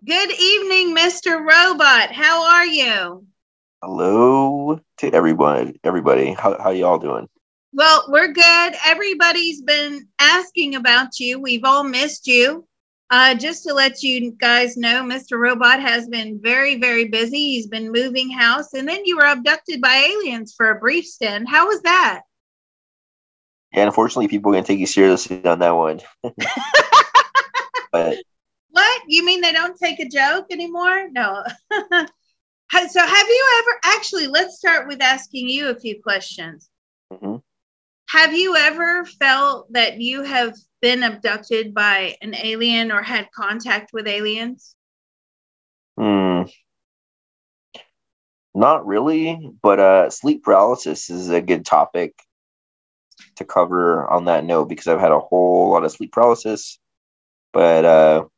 Good evening, Mr. Robot. How are you? Hello to everybody. How y'all doing? Well, we're good. Everybody's been asking about you. We've all missed you. Just to let you guys know, Mr. Robot has been very, very busy. He's been moving house, and then you were abducted by aliens for a brief stint. How was that? Yeah, unfortunately, people are gonna take you seriously on that one. But What? You mean they don't take a joke anymore? No. So have you ever actually, let's start with asking you a few questions. mhm. Have you ever felt that you have been abducted by an alien or had contact with aliens? Hmm, not really, but sleep paralysis is a good topic to cover on that note because I've had a whole lot of sleep paralysis, but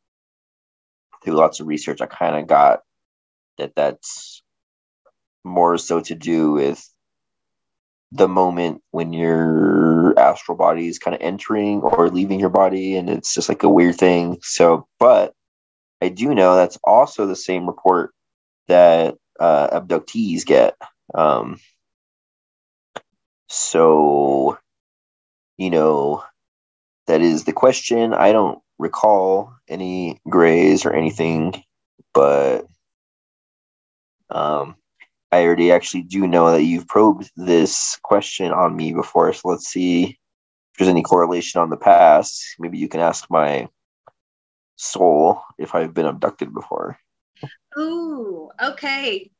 through lots of research, I kind of got that's more so to do with the moment when your astral body is kind of entering or leaving your body, and it's just like a weird thing. So, but I do know that's also the same report that abductees get. Um, so, you know, that is the question. I don't recall any grays or anything, but um, I already actually do know that you've probed this question on me before. So let's see if there's any correlation on the past. Maybe you can ask my soul if I've been abducted before. Ooh, okay.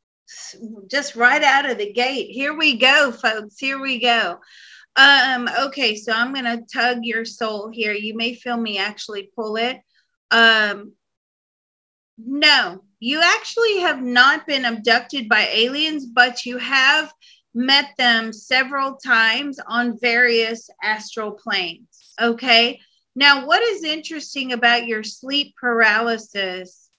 Just right out of the gate. Here we go, folks. Here we go. Okay, so I'm gonna tug your soul here. You may feel me actually pull it. Um, no, you actually have not been abducted by aliens, but you have met them several times on various astral planes. Okay. Now, what is interesting about your sleep paralysis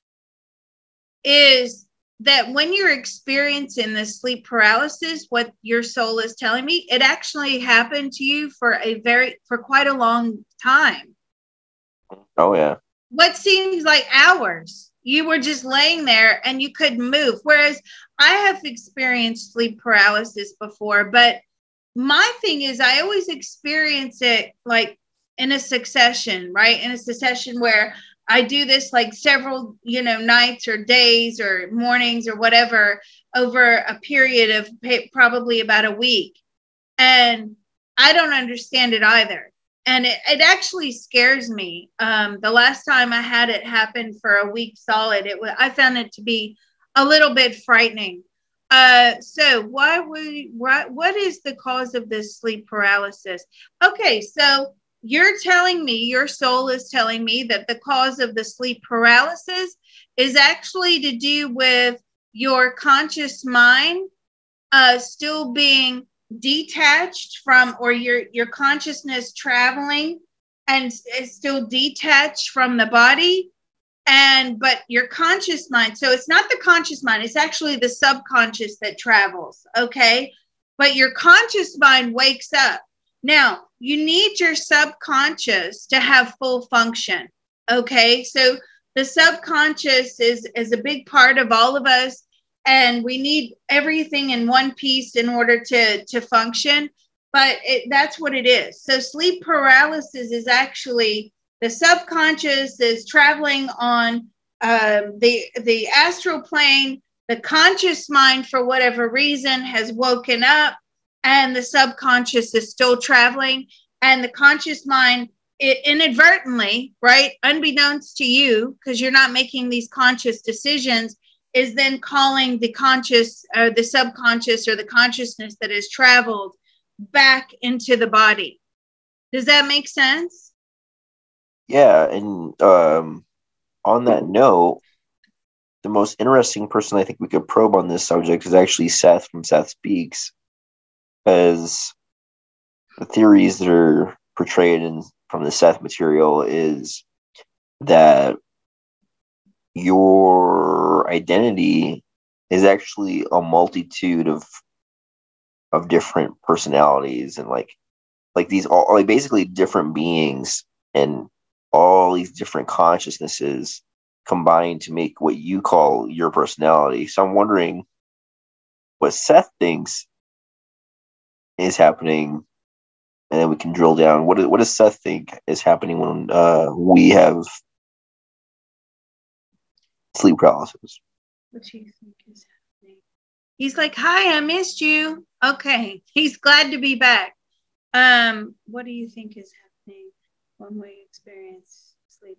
is that when you're experiencing this sleep paralysis, what your soul is telling me, it actually happened to you for quite a long time. Oh yeah. What seems like hours. You were just laying there and you couldn't move. Whereas I have experienced sleep paralysis before, but my thing is I always experience it like in a succession, right? In a succession where I do this like several, nights or days or mornings or whatever over a period of probably about a week. And I don't understand it either. And it actually scares me. The last time I had it happen for a week solid, I found it to be a little bit frightening. So what is the cause of this sleep paralysis? Okay, so you're telling me, your soul is telling me that the cause of the sleep paralysis is actually to do with your conscious mind still being detached from, or your consciousness traveling and is still detached from the body, but your conscious mind, so it's not the conscious mind, it's actually the subconscious that travels. Okay, but your conscious mind wakes up. Now you need your subconscious to have full function. Okay, so the subconscious is a big part of all of us, and we need everything in one piece in order to function. But that's what it is. So sleep paralysis is actually the subconscious is traveling on the astral plane. The conscious mind, for whatever reason, has woken up, and the subconscious is still traveling. And the conscious mind, inadvertently, right, unbeknownst to you, because you're not making these conscious decisions, is then calling the conscious or the subconscious or the consciousness that has traveled back into the body. Does that make sense? Yeah, and on that note, the most interesting person I think we could probe on this subject is actually Seth from Seth Speaks, as the theories that are portrayed from the Seth material is that your identity is actually a multitude of different personalities, and like these all like basically different beings, and all these different consciousnesses combined to make what you call your personality. So I'm wondering what Seth thinks is happening, and then we can drill down. What does Seth think is happening when we have sleep paralysis? What do you think is happening? He's like, hi, I missed you. Okay. He's glad to be back. What do you think is happening when we experience sleep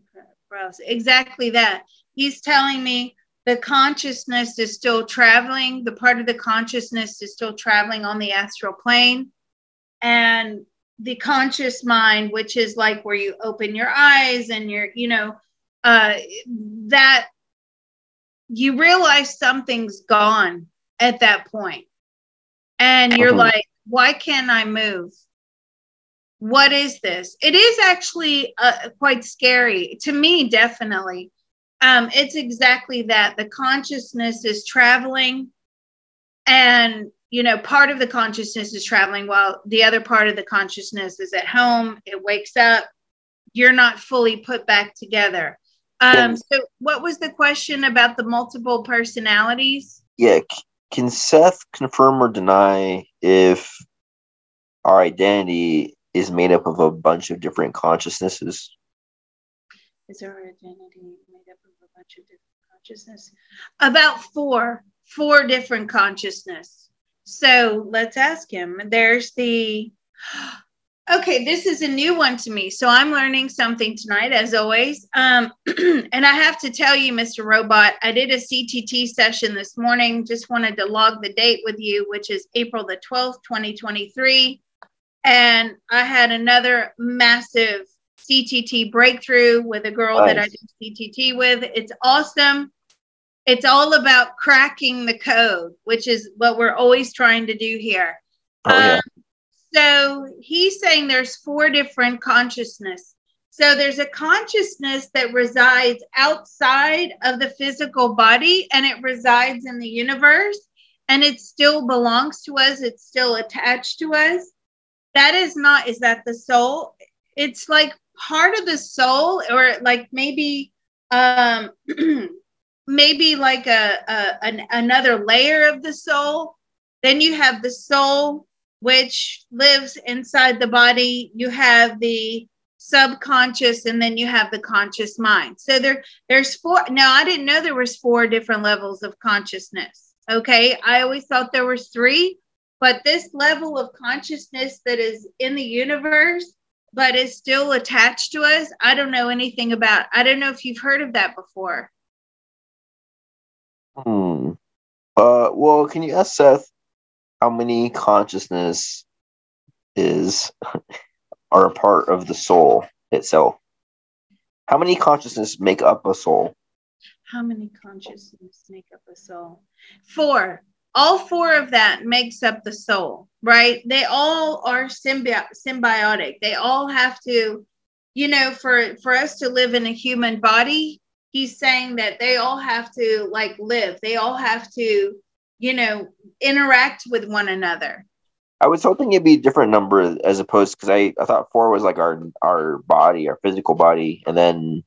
paralysis? Exactly that. He's telling me the consciousness is still traveling. The part of the consciousness is still traveling on the astral plane. And the conscious mind, which is like where you open your eyes and you're, that you realize something's gone at that point. And you're like, why can't I move? What is this? It is actually quite scary to me, definitely. It's exactly that. The consciousness is traveling, and part of the consciousness is traveling while the other part of the consciousness is at home. It wakes up. You're not fully put back together. So what was the question about the multiple personalities? Yeah. Can Seth confirm or deny if our identity is made up of a bunch of different consciousnesses? Is our identity made up of a bunch of different consciousnesses? About four different consciousness. So let's ask him. There's okay, this is a new one to me. So I'm learning something tonight, as always. And I have to tell you, Mr. Robot, I did a CTT session this morning. Just wanted to log the date with you, which is April the 12th, 2023. And I had another massive CTT breakthrough with a girl that I did CTT with. It's awesome. It's all about cracking the code, which is what we're always trying to do here. Oh, yeah. So he's saying there's four different consciousness. So there's a consciousness that resides outside of the physical body, and it resides in the universe, and it still belongs to us. It's still attached to us. That is that the soul? It's like part of the soul, or like maybe maybe like another layer of the soul. Then you have the soul, which lives inside the body. You have the subconscious, and then you have the conscious mind. So there's four. Now, I didn't know there was four different levels of consciousness. Okay. I always thought there was three, but this level of consciousness that is in the universe, but is still attached to us, I don't know anything about. I don't know if you've heard of that before. Well, can you ask Seth how many consciousness are a part of the soul itself? How many consciousness make up a soul? How many consciousness make up a soul? Four. All four of that makes up the soul, right? They all are symbiotic. They all have to, for us to live in a human body, he's saying that they all have to like live. They all have to, interact with one another. I was hoping it'd be a different number as opposed, because I thought four was like our body, our physical body. And then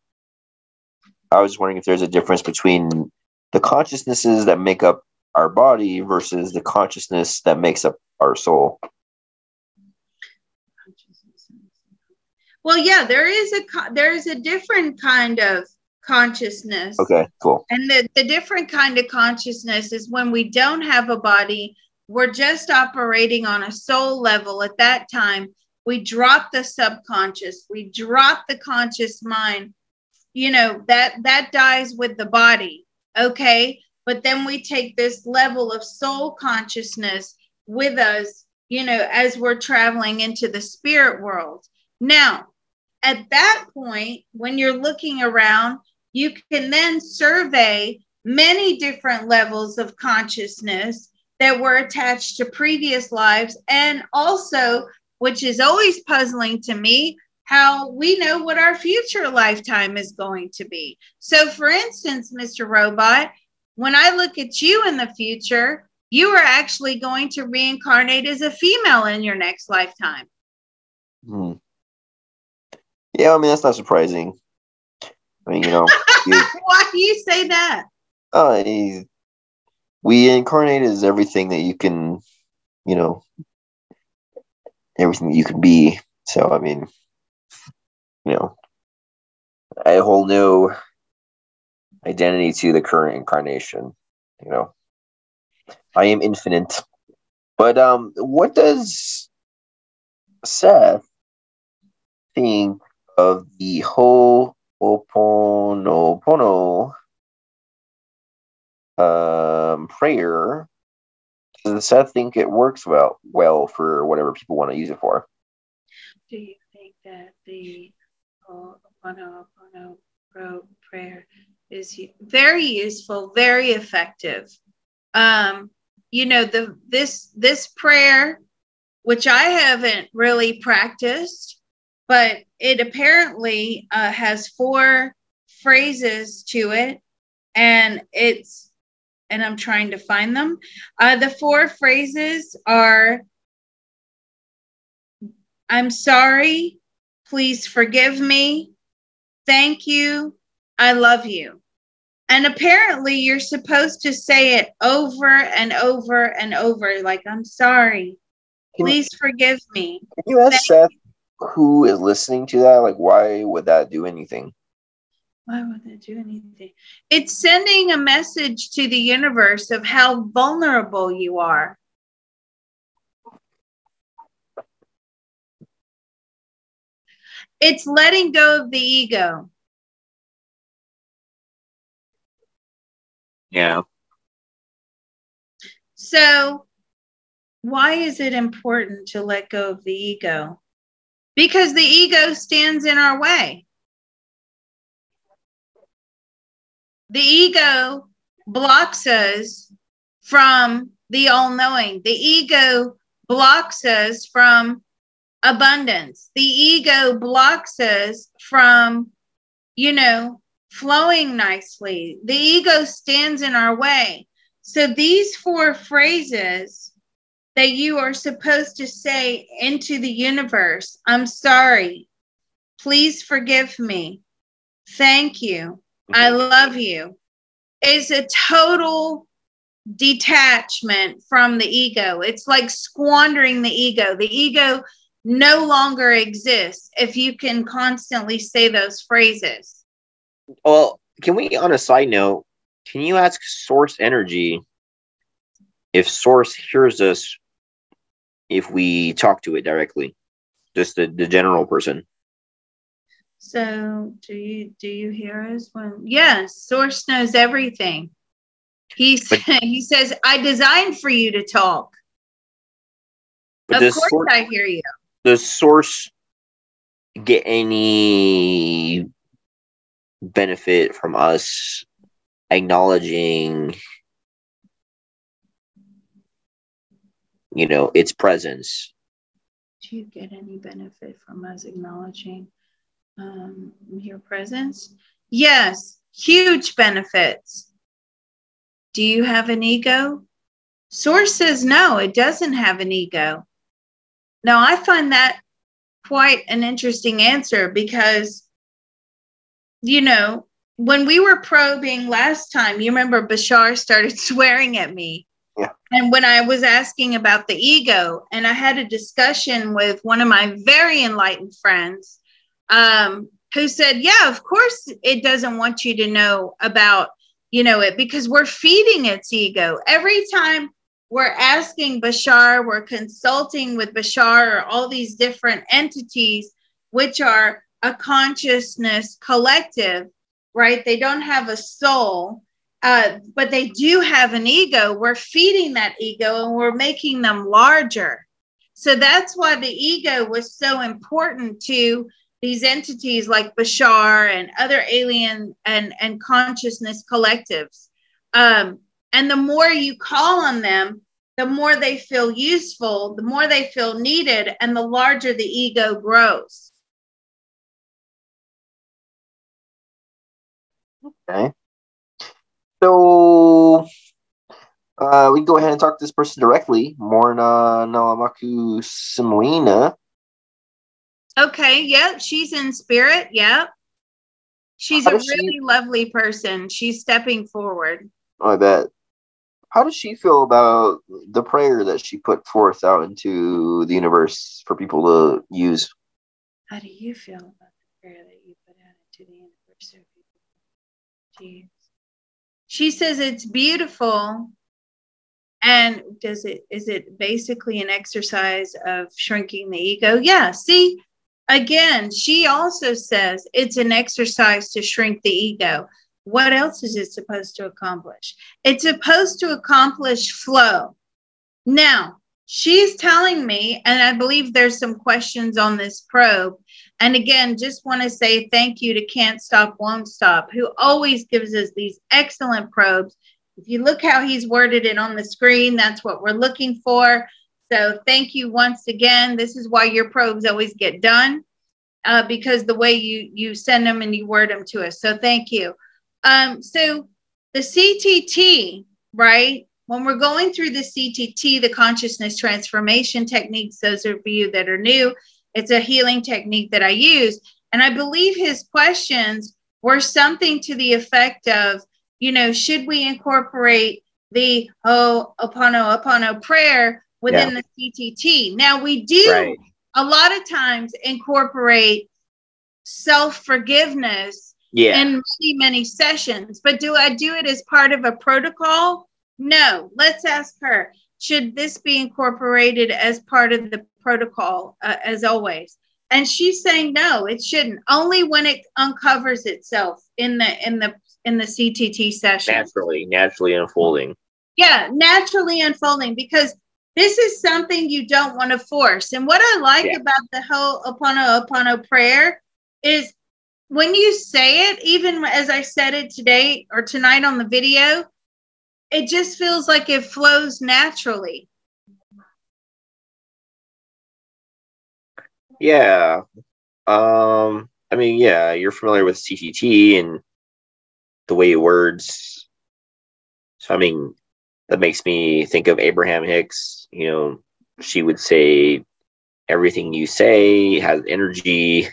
I was wondering if there's a difference between the consciousnesses that make up our body versus the consciousness that makes up our soul. Well, yeah, there is a different kind of consciousness. Okay, cool. And the different kind of consciousness is when we don't have a body, we're just operating on a soul level. At that time, we drop the subconscious, we drop the conscious mind, that dies with the body. Okay. But then we take this level of soul consciousness with us, as we're traveling into the spirit world. Now, at that point, when you're looking around, you can then survey many different levels of consciousness that were attached to previous lives. And also, which is always puzzling to me, how we know what our future lifetime is going to be. So, for instance, Mr. Robot, when I look at you in the future, you are actually going to reincarnate as a female in your next lifetime. Hmm. Yeah, I mean, that's not surprising. I mean, Why do you say that? We incarnate as everything that you can, everything that you can be. So, I mean, a whole new identity to the current incarnation. I am infinite. But what does Seth think of the whole Ho'oponopono prayer? Does Seth think it works well for whatever people want to use it for? Do you think that the Ho'oponopono prayer is very useful, very effective? This prayer, which I haven't really practiced, but it apparently has 4 phrases to it, and I'm trying to find them. The 4 phrases are: I'm sorry, please forgive me, thank you, I love you. And apparently you're supposed to say it over and over and over, like, I'm sorry, please forgive me. Can you ask Seth who is listening to that? Like, why would that do anything? Why would that do anything? It's sending a message to the universe of how vulnerable you are. It's letting go of the ego. Yeah. So why is it important to let go of the ego? Because the ego stands in our way. The ego blocks us from the all-knowing. The ego blocks us from abundance. The ego blocks us from, flowing nicely. The ego stands in our way. So these 4 phrases that you are supposed to say into the universe: I'm sorry, please forgive me, thank you, I love you, is a total detachment from the ego. It's like squandering the ego. The ego no longer exists if you can constantly say those phrases. Well, can we, on a side note, can you ask Source Energy if Source hears us if we talk to it directly? Just the general person. So do you hear us when? Yes, Source knows everything. He says, I designed for you to talk. Of course I hear you. Does Source get any benefit from us acknowledging, its presence? Do you get any benefit from us acknowledging your presence? Yes, huge benefits. Do you have an ego? Source says no, it doesn't have an ego. Now, I find that quite an interesting answer because, when we were probing last time, you remember Bashar started swearing at me. Yeah. And when I was asking about the ego, and I had a discussion with one of my very enlightened friends, who said, yeah, of course it doesn't want you to know about, it, because we're feeding its ego. Every time we're asking Bashar, we're consulting with Bashar or all these different entities, which are a consciousness collective, right? They don't have a soul, but they do have an ego. We're feeding that ego and we're making them larger. So that's why the ego was so important to these entities like Bashar and other alien and consciousness collectives. And the more you call on them, the more they feel useful, the more they feel needed, and the larger the ego grows. Okay. So we can go ahead and talk to this person directly. Morna Nalamaku Simulina. Okay, yep, she's in spirit. Yep. She's How a does she? really lovely person. She's stepping forward. Oh, I bet. How does she feel about the prayer that she put forth out into the universe for people to use? How do you feel about the prayer that you put out into the universe? Jeez. She says it's beautiful. And is it basically an exercise of shrinking the ego? Yeah. See, again, she also says it's an exercise to shrink the ego. What else is it supposed to accomplish? It's supposed to accomplish flow. Now, she's telling me, and I believe there's some questions on this probe. And again, just want to say thank you to Can't Stop, Won't Stop, who always gives us these excellent probes. If you look how he's worded it on the screen, that's what we're looking for. So thank you once again. This is why your probes always get done, because the way you send them and you word them to us. So thank you. So the CTT, right? When we're going through the CTT, the consciousness transformation techniques, those are for you that are new, it's a healing technique that I use. And I believe his questions were something to the effect of, should we incorporate the Ho'oponopono prayer within the CTT? Now, we do a lot of times incorporate self-forgiveness in many, many sessions, but do I do it as part of a protocol? No. Let's ask her, should this be incorporated as part of the protocol, as always? And she's saying no, it shouldn't, only when it uncovers itself in the CTT session. Naturally unfolding. Yeah, naturally unfolding, because this is something you don't want to force. And what I like about the Ho'oponopono prayer is when you say it, even as I said it today or tonight on the video, it just feels like it flows naturally. Yeah. I mean, yeah, you're familiar with CTT and the way it words. So, I mean, that makes me think of Abraham Hicks. She would say, everything you say has energy,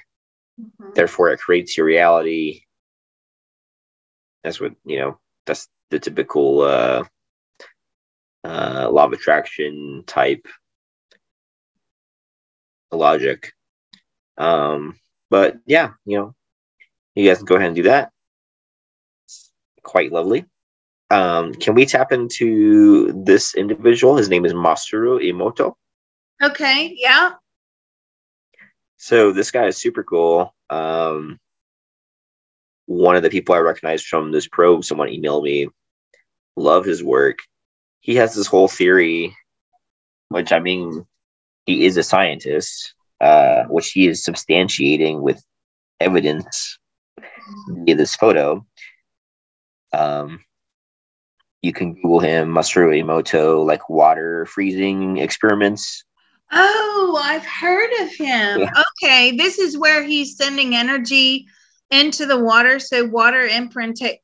therefore it creates your reality. That's what, that's the typical law of attraction type logic. But yeah, you guys can go ahead and do that. It's quite lovely. Can we tap into this individual? His name is Masaru Emoto. Okay, yeah. So this guy is super cool. One of the people I recognized from this probe, someone emailed me, love his work. He has this whole theory, which, I mean, he is a scientist, which he is substantiating with evidence via this photo. You can Google him, Masaru Emoto, like water freezing experiments. Oh, I've heard of him. Yeah. Okay, this is where he's sending energy into the water. So water imprinting,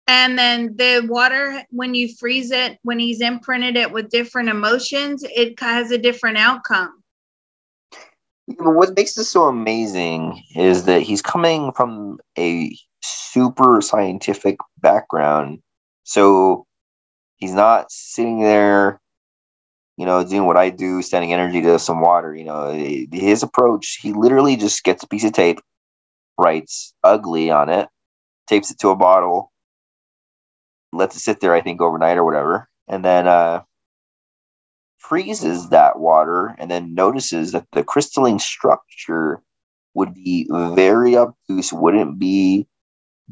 and then the water, when you freeze it, when he's imprinted it with different emotions, it has a different outcome. What makes this so amazing is that he's coming from a super scientific background. So he's not sitting there, doing what I do, sending energy to some water. His approach, he literally just gets a piece of tape, writes ugly on it, tapes it to a bottle, lets it sit there, I think, overnight or whatever, and then freezes that water, and then notices that the crystalline structure would be very obtuse, wouldn't be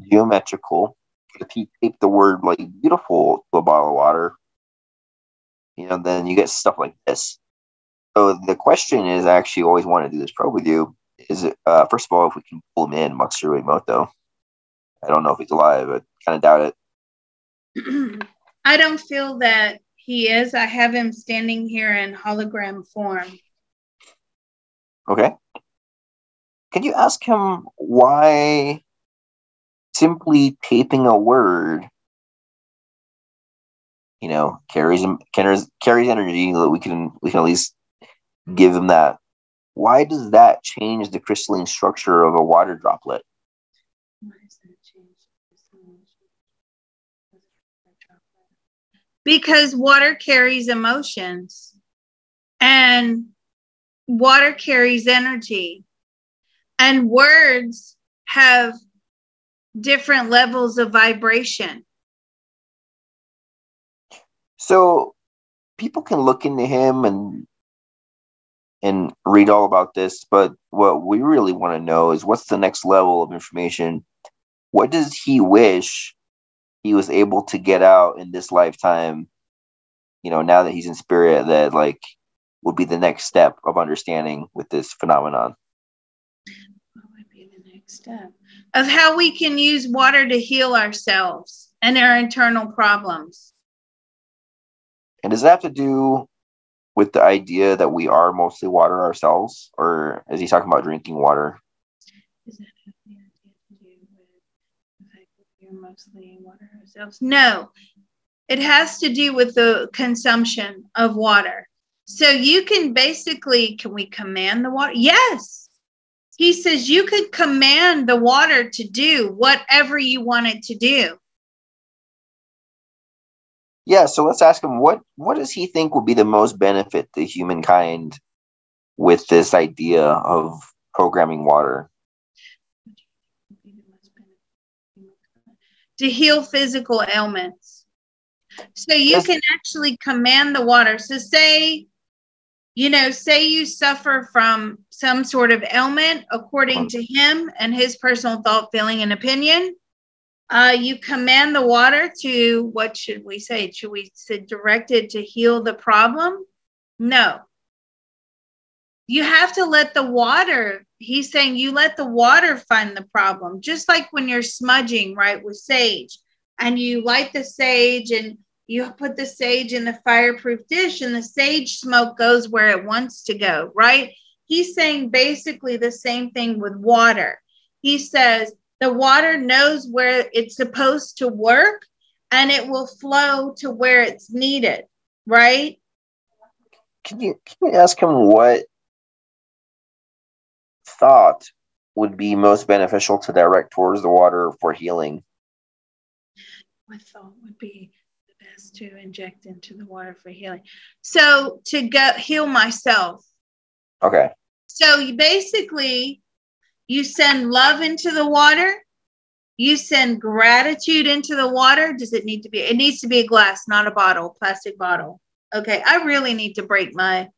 geometrical. If you tape the word like beautiful to a bottle of water, then you get stuff like this. So the question is, I actually always want to do this probe with you, is it, first of all, if we can pull him in, Matsuru Emoto. I don't know if he's alive, I kind of doubt it. I don't feel that he is. I have him standing here in hologram form. Okay. Can you ask him why simply taping a word, carries energy that we can at least give them that. Why does that change the crystalline structure of a water droplet? Why does that change the crystalline structure of a water droplet? Because water carries emotions and water carries energy, and words have different levels of vibration. So people can look into him and read all about this, but what we really want to know is what's the next level of information? What does he wish he was able to get out in this lifetime, now that he's in spirit, that would be the next step of understanding with this phenomenon? What would be the next step? Of how we can use water to heal ourselves and our internal problems. And does that have to do with the idea that we are mostly water ourselves, or is he talking about drinking water? Does that have the idea to do with the fact that we are mostly water ourselves? No, it has to do with the consumption of water. So you can basically, can we command the water? Yes. He says you could command the water to do whatever you want it to do. Yeah, so let's ask him what does he think will be the most benefit to humankind with this idea of programming water? To heal physical ailments. So you can actually command the water. So say you suffer from some sort of ailment, according to him and his personal thought, feeling, and opinion. You command the water to, what should we say? Should we say directed to heal the problem? No. You have to let the water, he's saying you let the water find the problem. Just like when you're smudging, right, with sage, and you light the sage and you put the sage in the fireproof dish and the sage smoke goes where it wants to go, right? He's saying basically the same thing with water. He says the water knows where it's supposed to work and it will flow to where it's needed, right? Can you ask him what thought would be most beneficial to direct towards the water for healing? What thought would be the best to inject into the water for healing? So to go heal myself. Okay. So you basically, you send love into the water. You send gratitude into the water. Does it need to be? It needs to be a glass, not a bottle, plastic bottle. Okay. I really need to break my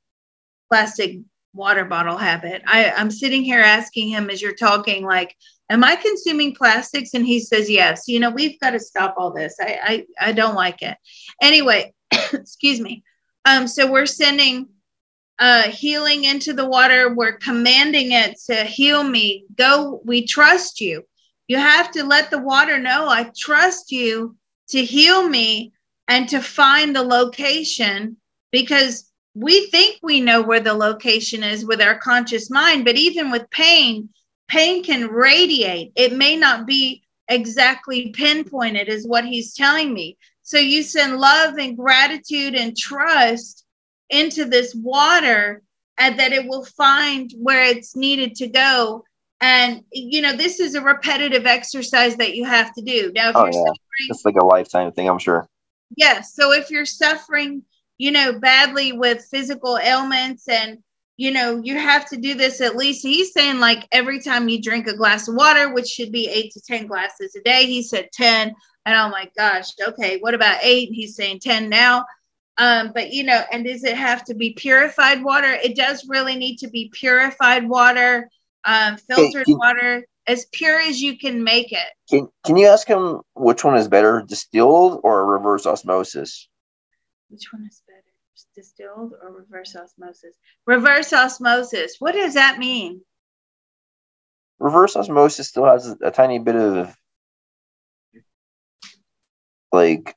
plastic water bottle habit. I'm sitting here asking him as you're talking, like, am I consuming plastics? And he says, yes. We've got to stop all this. I don't like it. Anyway, excuse me. So we're sending healing into the water. We're commanding it to heal me. Go. We trust you. You have to let the water know, I trust you to heal me and to find the location, because we think we know where the location is with our conscious mind, but even with pain can radiate. It may not be exactly pinpointed, is what he's telling me. So you send love and gratitude and trust into this water, and that it will find where it's needed to go. And, this is a repetitive exercise that you have to do. Now, if you're suffering, it's like a lifetime thing, I'm sure. Yes. So if you're suffering, badly with physical ailments and, you have to do this at least, he's saying like every time you drink a glass of water, which should be 8 to 10 glasses a day. He said 10. And oh my gosh, okay, what about 8? He's saying 10 now. But, and does it have to be purified water? It does really need to be purified water, filtered water, as pure as you can make it. Can you ask him which one is better, distilled or reverse osmosis? Which one is better, distilled or reverse osmosis? Reverse osmosis. What does that mean? Reverse osmosis still has a tiny bit of like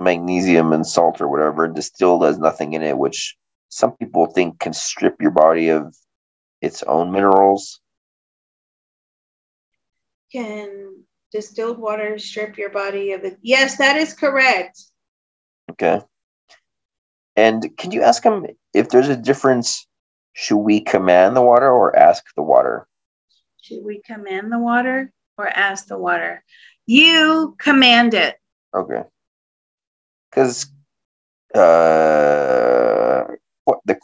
magnesium and salt or whatever. Distilled has nothing in it, which some people think can strip your body of its own minerals. Can Distilled water strip your body of it. Yes, that is correct. Okay. And can you ask him if there's a difference? Should we command the water or ask the water? Should we command the water or ask the water? You command it. Okay. Because the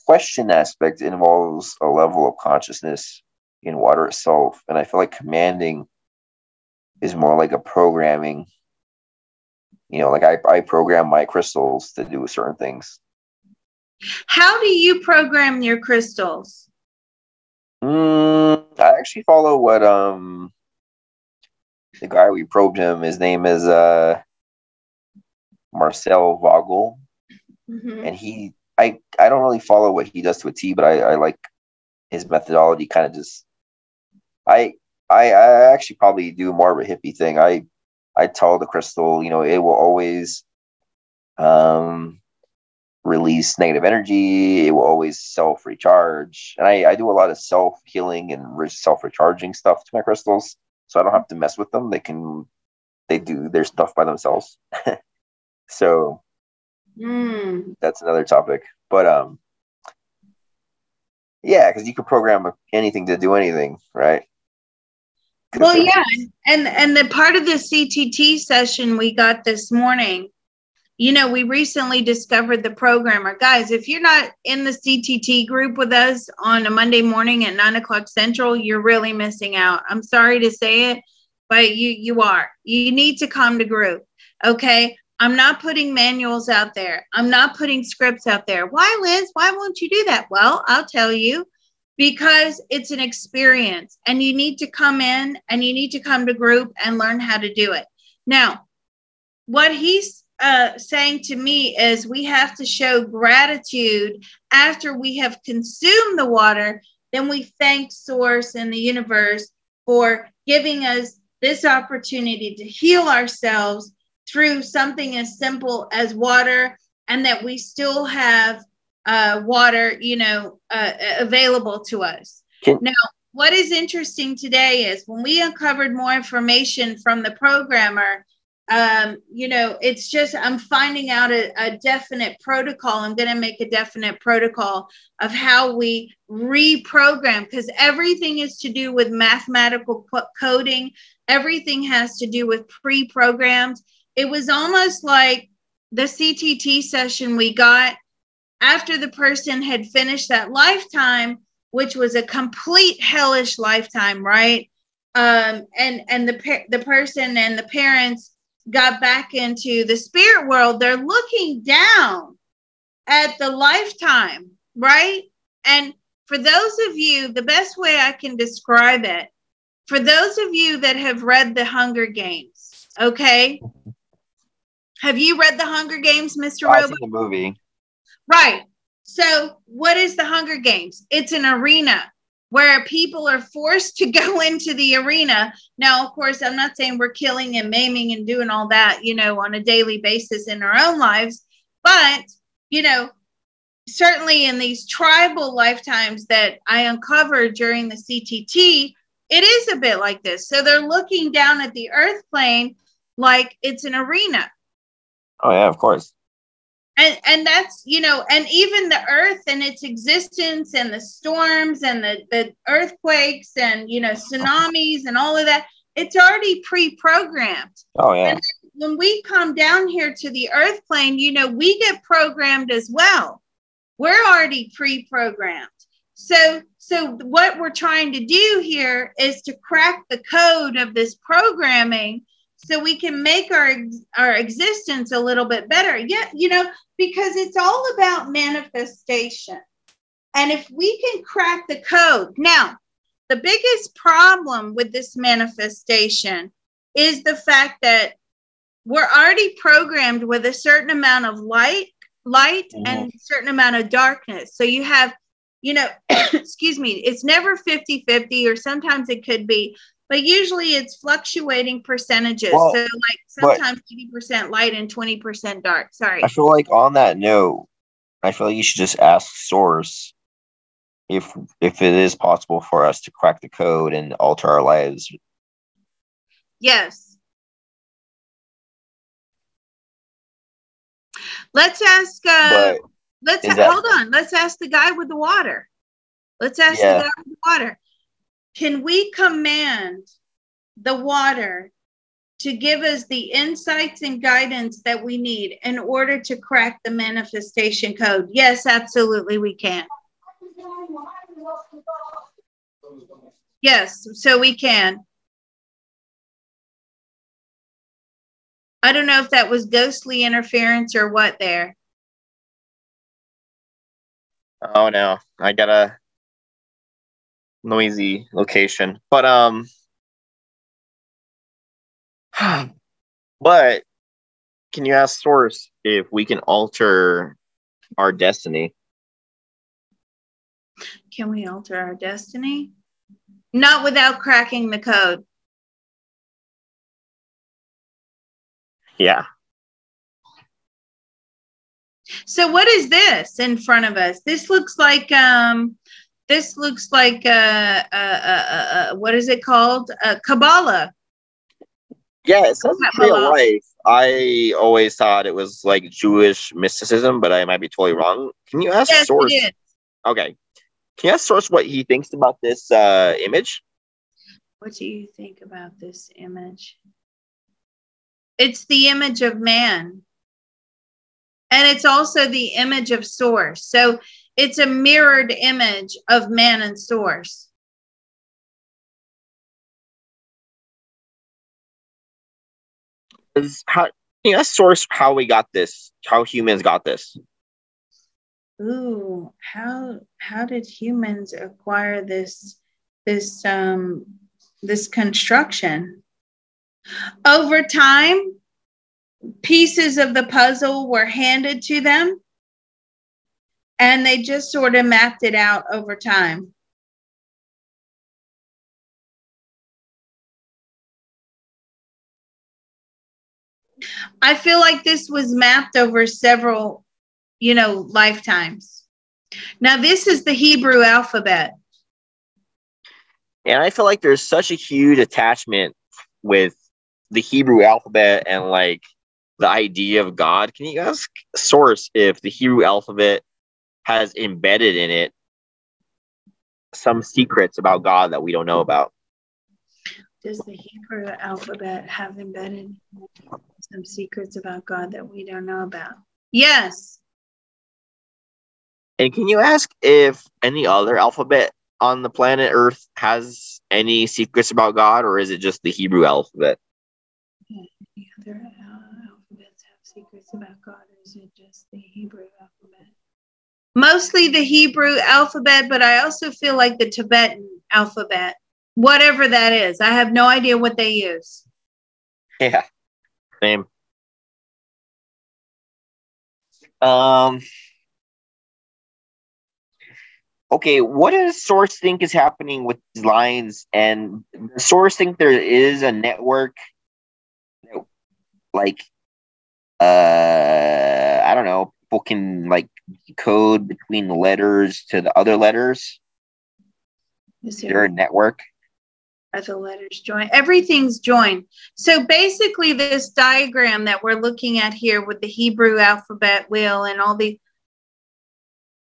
question aspect involves a level of consciousness in water itself, and I feel like commanding is more like a programming. Like I program my crystals to do certain things. How do you program your crystals? I actually follow what the guy we probed him. His name is Marcel Vogel, and I don't really follow what he does to a T, but I like his methodology. Kind of just I actually probably do more of a hippie thing. I tell the crystal, it will always release negative energy. It will always self recharge, and I do a lot of self healing and self recharging stuff to my crystals, so I don't have to mess with them. They do their stuff by themselves. So that's another topic, but yeah, because you can program anything to do anything, right? Well, yeah, and the part of the CTT session we got this morning, we recently discovered the programmer. Guys, if you're not in the CTT group with us on a Monday morning at 9:00 Central, you're really missing out. I'm sorry to say it, but you are. You need to come to group, okay? I'm not putting manuals out there. I'm not putting scripts out there. Why, Liz? Why won't you do that? Well, I'll tell you. Because it's an experience and you need to come in and you need to come to group and learn how to do it. Now, what he's saying to me is we have to show gratitude after we have consumed the water. Then we thank Source and the universe for giving us this opportunity to heal ourselves through something as simple as water, and that we still have water, available to us. Now, what is interesting today is when we uncovered more information from the programmer, it's just, I'm finding out a definite protocol. I'm going to make a definite protocol of how we reprogram, because everything is to do with mathematical coding. Everything has to do with pre-programmed. It was almost like the CTT session we got after the person had finished that lifetime, which was a complete hellish lifetime, right? And the person and the parents got back into the spirit world. They're looking down at the lifetime, right? And for those of you, the best way I can describe it, for those of you that have read The Hunger Games, okay? Have you read The Hunger Games, Mr. Robo? I've seen the movie. Right. So what is the Hunger Games? It's an arena where people are forced to go into the arena. Now, of course, I'm not saying we're killing and maiming and doing all that, on a daily basis in our own lives. But, certainly in these tribal lifetimes that I uncovered during the CTT, it is a bit like this. So they're looking down at the earth plane like it's an arena. Oh, yeah, of course. And that's, and even the earth and its existence and the storms and the earthquakes and, tsunamis and all of that, it's already pre-programmed. Oh, yeah. And when we come down here to the earth plane, we get programmed as well. We're already pre-programmed. So what we're trying to do here is to crack the code of this programming so we can make our existence a little bit better. Yeah, because it's all about manifestation. And if we can crack the code. Now, the biggest problem with this manifestation is the fact that we're already programmed with a certain amount of light and a certain amount of darkness. So you have, excuse me, it's never 50-50, or sometimes it could be, but usually it's fluctuating percentages. Well, so like sometimes 80% light and 20% dark. Sorry. I feel like on that note, I feel like you should just ask Source if it is possible for us to crack the code and alter our lives. Yes. Let's ask. But is that Hold on. Let's ask the guy with the water. Let's ask the guy with the water. Can we command the water to give us the insights and guidance that we need in order to crack the manifestation code? Yes, absolutely, we can. Yes, so we can. I don't know if that was ghostly interference or what there. Oh no, I got a noisy location. But but can you ask Source if we can alter our destiny? Can we alter our destiny? Not without cracking the code. Yeah. So what is this in front of us? This looks like what is it called? Kabbalah. Yeah, it says Tree of Life. I always thought it was like Jewish mysticism, but I might be totally wrong. Can you ask Source? It is. Okay. Can you ask Source what he thinks about this image? What do you think about this image? It's the image of man. And it's also the image of Source. So it's a mirrored image of man and Source. Can you ask Source how we got this? How humans got this? Ooh, how did humans acquire this construction? Over time, pieces of the puzzle were handed to them, and they just sort of mapped it out over time. I feel like this was mapped over several, lifetimes. Now, this is the Hebrew alphabet. And I feel like there's such a huge attachment with the Hebrew alphabet and like the idea of God. Can you ask Source if the Hebrew alphabet has embedded in it some secrets about God that we don't know about? Does the Hebrew alphabet have embedded some secrets about God that we don't know about? Yes. And can you ask if any other alphabet on the planet Earth has any secrets about God, or is it just the Hebrew alphabet? Yeah, any other alphabets have secrets about God, or is it just the Hebrew alphabet? Mostly the Hebrew alphabet, but I also feel like the Tibetan alphabet, whatever that is. I have no idea what they use. Yeah, same. Okay, what does Source think is happening with these lines? And does Source think there is a network, like, I don't know, people can like decode between the letters to the other letters? Is there a network? Are the letters joined? Everything's joined. So basically, this diagram that we're looking at here with the Hebrew alphabet wheel and all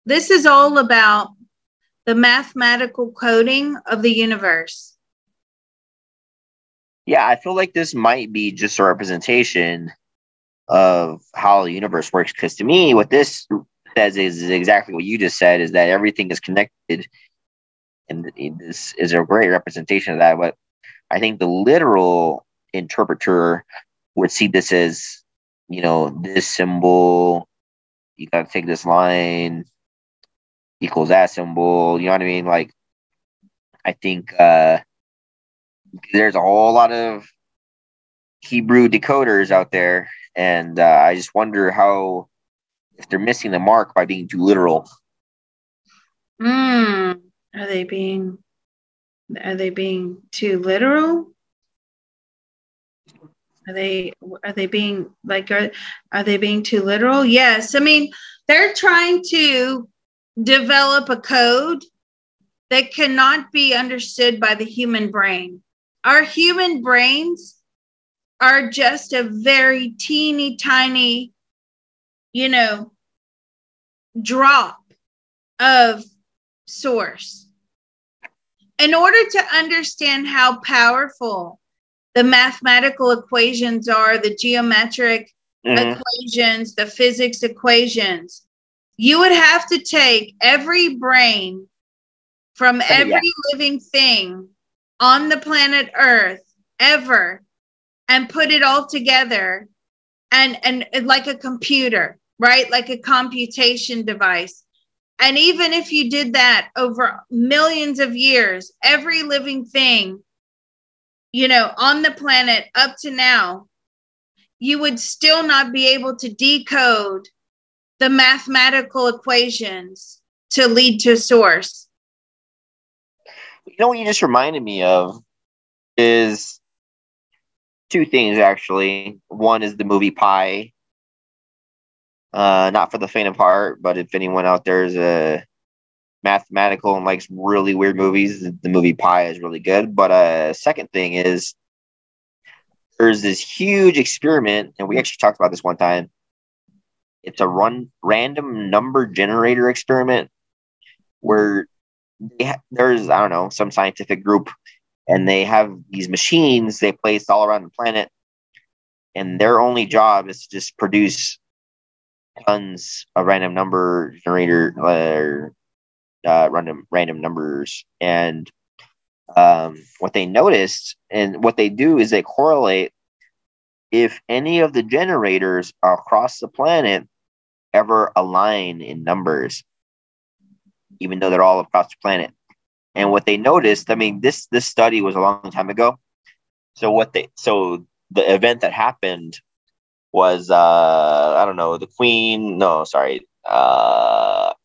this is all about the mathematical coding of the universe. Yeah, I feel like this might be just a representation of how the universe works. Because to me, what this says is exactly what you just said, is that everything is connected. And this is a great representation of that. But I think the literal interpreter would see this as, this symbol, you got to take this line, equals that symbol. You know what I mean? Like, I think there's a whole lot of Hebrew decoders out there. And I just wonder if they're missing the mark by being too literal. Are they being too literal? Are they being like, are they being too literal? Yes. I mean, they're trying to develop a code that cannot be understood by the human brain. Our human brains are just a very teeny tiny you know, drop of source. In order to understand how powerful the mathematical equations are, the geometric equations, the physics equations, you would have to take every brain from every living thing on the planet Earth ever and put it all together and like a computer, right? Like a computation device. And even if you did that over millions of years, every living thing, you know, on the planet up to now, you would still not be able to decode the mathematical equations to lead to a source. You know what you just reminded me of is two things, actually. One is the movie Pi. Not for the faint of heart, but if anyone out there is a mathematical and likes really weird movies, the movie Pi is really good. But second thing is there's this huge experiment, and we actually talked about this one time. It's a random number generator experiment where there's, I don't know, some scientific group, and they have these machines they place all around the planet, and their only job is to just produce tons of random number generator random numbers. And what they noticed and what they do is they correlate if any of the generators across the planet ever align in numbers, even though they're all across the planet. And what they noticed, I mean, this study was a long time ago. So the event that happened was I don't know,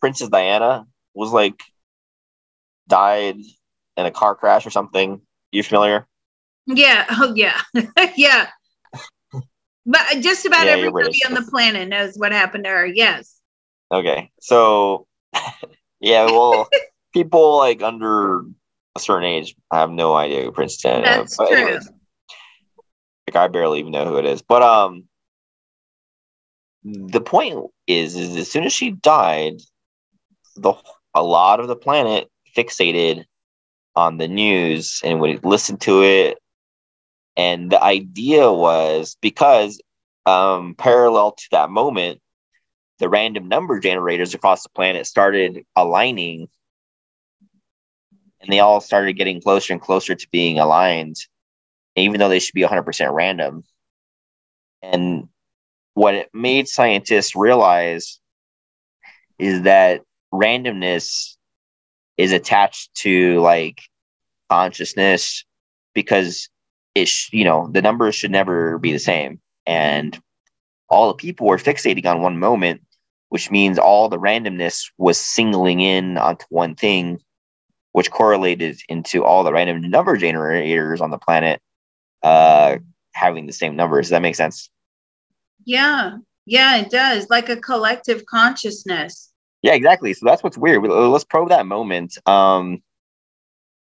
Princess Diana was like died in a car crash or something. You familiar? Yeah. Oh yeah. Yeah. But just about everybody on the planet knows what happened to her. Yes. Okay. So yeah, well, people like under a certain age have no idea who Princess Diana is. That's true. Anyways, like I barely even know who it is. But the point is as soon as she died, a lot of the planet fixated on the news and would listen to it. And the idea was because parallel to that moment, the random number generators across the planet started aligning, and they all started getting closer and closer to being aligned, even though they should be 100% random. And what it made scientists realize is that randomness is attached to like consciousness, because the numbers should never be the same. And all the people were fixating on one moment, which means all the randomness was singling in onto one thing, which correlated into all the random number generators on the planet having the same numbers. Does that make sense? Yeah. Yeah, it does. Like a collective consciousness. Yeah, exactly. So that's what's weird. Let's probe that moment. And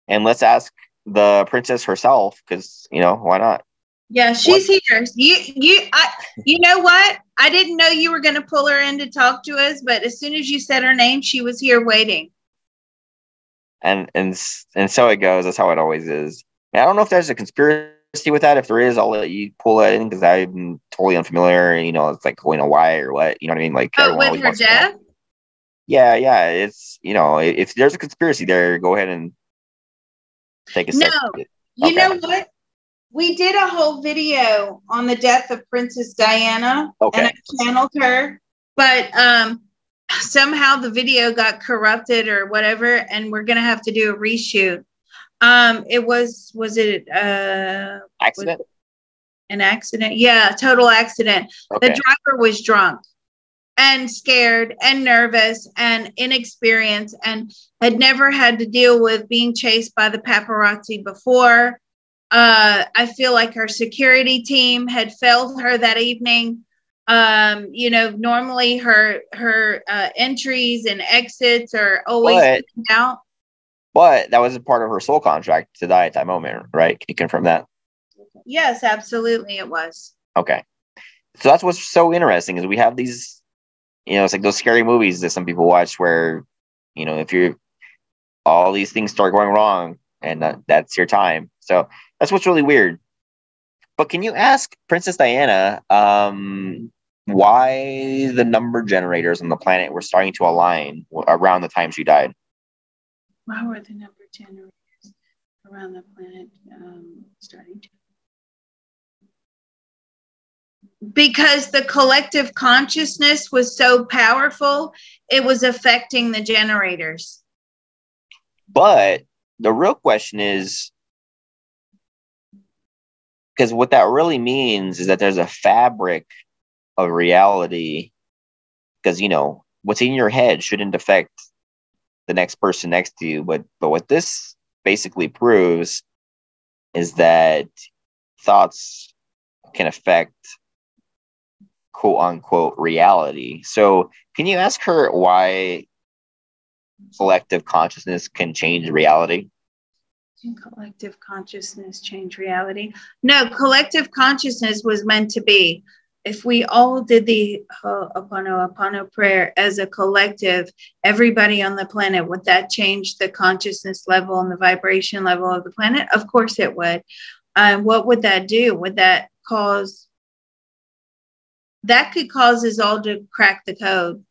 let's ask the princess herself, because, why not? Yeah, she's here. You know what? I didn't know you were going to pull her in to talk to us, but as soon as you said her name, she was here waiting. And so it goes. That's how it always is. And I don't know if there's a conspiracy with that. If there is, I'll let you pull that in, because I'm totally unfamiliar. It's like, why or what? You know what I mean? Like, with her death? Yeah. It's, if there's a conspiracy there, go ahead and take a second. No, you know what? We did a whole video on the death of Princess Diana, and I channeled her, but somehow the video got corrupted or whatever, and we're gonna have to do a reshoot. Was it accident? An accident? Yeah, total accident. Okay. The driver was drunk and scared and nervous and inexperienced and had never had to deal with being chased by the paparazzi before. I feel like her security team had failed her that evening. Normally her entries and exits are always out. But that was a part of her soul contract to die at that moment, right? Can you confirm that? Yes, absolutely it was. Okay. So that's what's so interesting is we have these it's like those scary movies that some people watch where, if you're all these things start going wrong, and that's your time. So that's what's really weird. But can you ask Princess Diana why the number generators on the planet were starting to align around the time she died? Why were the number generators around the planet starting to? Because the collective consciousness was so powerful, it was affecting the generators. But the real question is, because what that really means is that there's a fabric of reality, because, what's in your head shouldn't affect the next person next to you. But what this basically proves is that thoughts can affect quote unquote reality. So can you ask her why collective consciousness can change reality? Can collective consciousness change reality? No, collective consciousness was meant to be. If we all did the Ho'oponopono prayer as a collective, everybody on the planet, would that change the consciousness level and the vibration level of the planet? Of course it would. What would that do? Would that cause, that could cause us all to crack the code.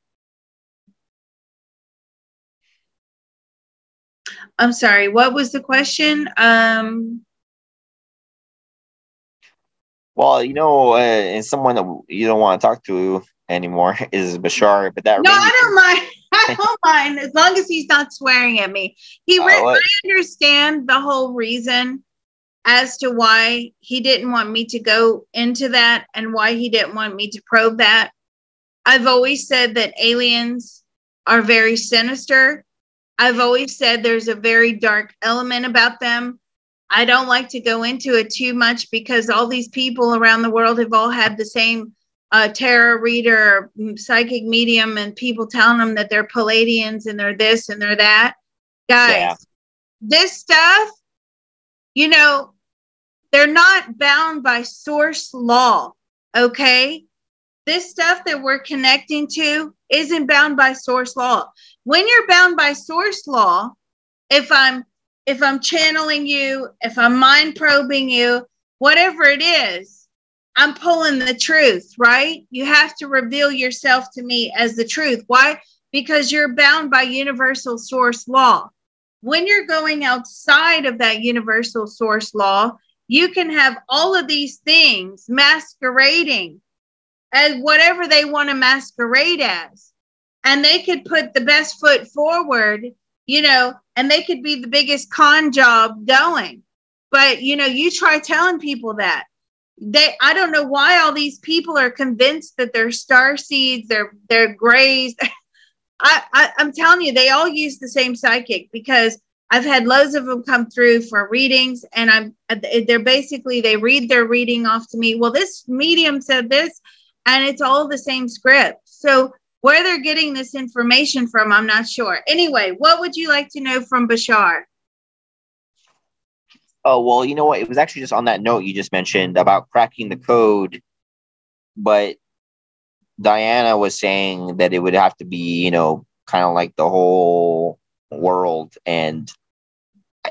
I'm sorry, what was the question? Well, and someone that you don't want to talk to anymore is Bashar, but that no, I don't mind. I don't mind as long as he's not swearing at me. I understand the whole reason as to why he didn't want me to go into that and why he didn't want me to probe that. I've always said that aliens are very sinister. I've always said there's a very dark element about them. I don't like to go into it too much because all these people around the world have all had the same tarot reader, psychic medium, and people telling them that they're Palladians and they're this and they're that. Guys, This stuff, they're not bound by source law, okay? This stuff that we're connecting to isn't bound by source law. When you're bound by source law, if I'm channeling you, if I'm mind probing you, whatever it is, I'm pulling the truth, right? You have to reveal yourself to me as the truth. Why? Because you're bound by universal source law. When you're going outside of that universal source law, you can have all of these things masquerading as whatever they want to masquerade as. And they could put the best foot forward, and they could be the biggest con job going. But, you try telling people that. I don't know why all these people are convinced that they're star seeds, they're grays. I'm telling you, they all use the same psychic because I've had loads of them come through for readings, and they read their reading off to me. Well, this medium said this, and it's all the same script. So where they're getting this information from, I'm not sure. Anyway, what would you like to know from Bashar? Oh, well, you know what? It was actually just on that note you just mentioned about cracking the code, but Diana was saying that it would have to be, kind of like the whole world. And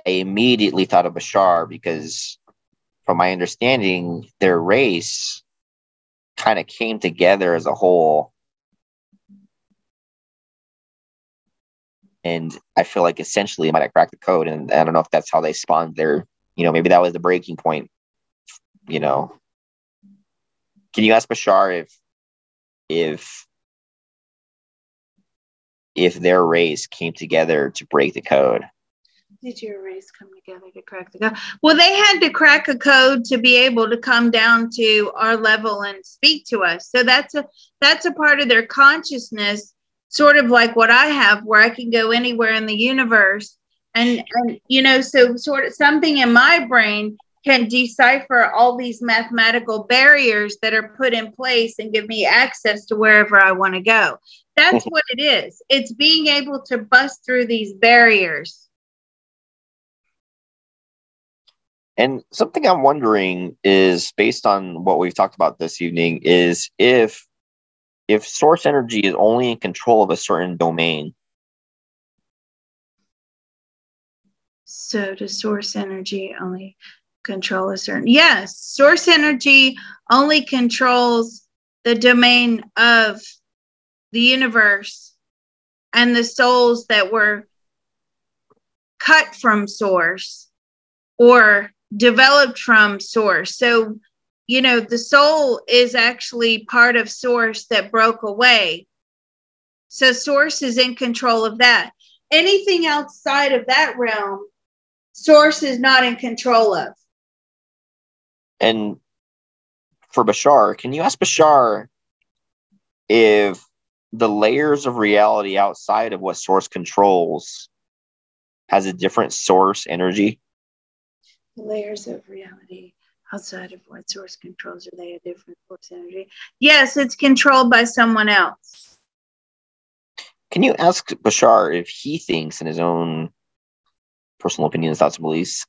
I immediately thought of Bashar because, from my understanding, their race kind of came together as a whole. And I feel like essentially it might have cracked the code. And I don't know if that's how they spawned their, maybe that was the breaking point. Can you ask Bashar if their race came together to break the code? Did your race come together to crack the code? Well, they had to crack a code to be able to come down to our level and speak to us. So that's a part of their consciousness, sort of like what I have, where I can go anywhere in the universe. And so sort of something in my brain can decipher all these mathematical barriers that are put in place and give me access to wherever I want to go. That's what it is. It's being able to bust through these barriers. And something I'm wondering is, based on what we've talked about this evening, is if if source energy is only in control of a certain domain, so does source energy only control a certain? Yes, source energy only controls the domain of the universe and the souls that were cut from source or developed from source. So, you know, the soul is actually part of source that broke away. So source is in control of that. Anything outside of that realm, source is not in control of. and for Bashar, can you ask Bashar if the layers of reality outside of what source controls has a different source energy? The layers of reality outside of what source controls, are they a different source energy? Yes, it's controlled by someone else. Can you ask Bashar if he thinks, in his own personal opinions, thoughts, and beliefs,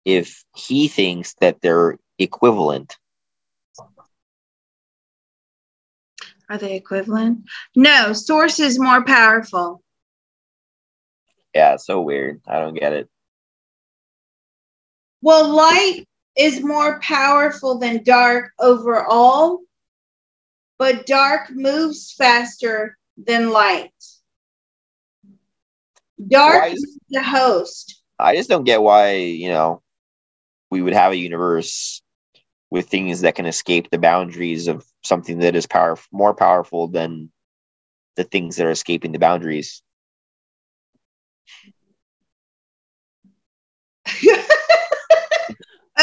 if he thinks that they're equivalent? Are they equivalent? No, source is more powerful. Yeah, so weird. I don't get it. Well, light is more powerful than dark overall, but dark moves faster than light. Dark is the host. I just don't get why, we would have a universe with things that can escape the boundaries of something that is more powerful than the things that are escaping the boundaries.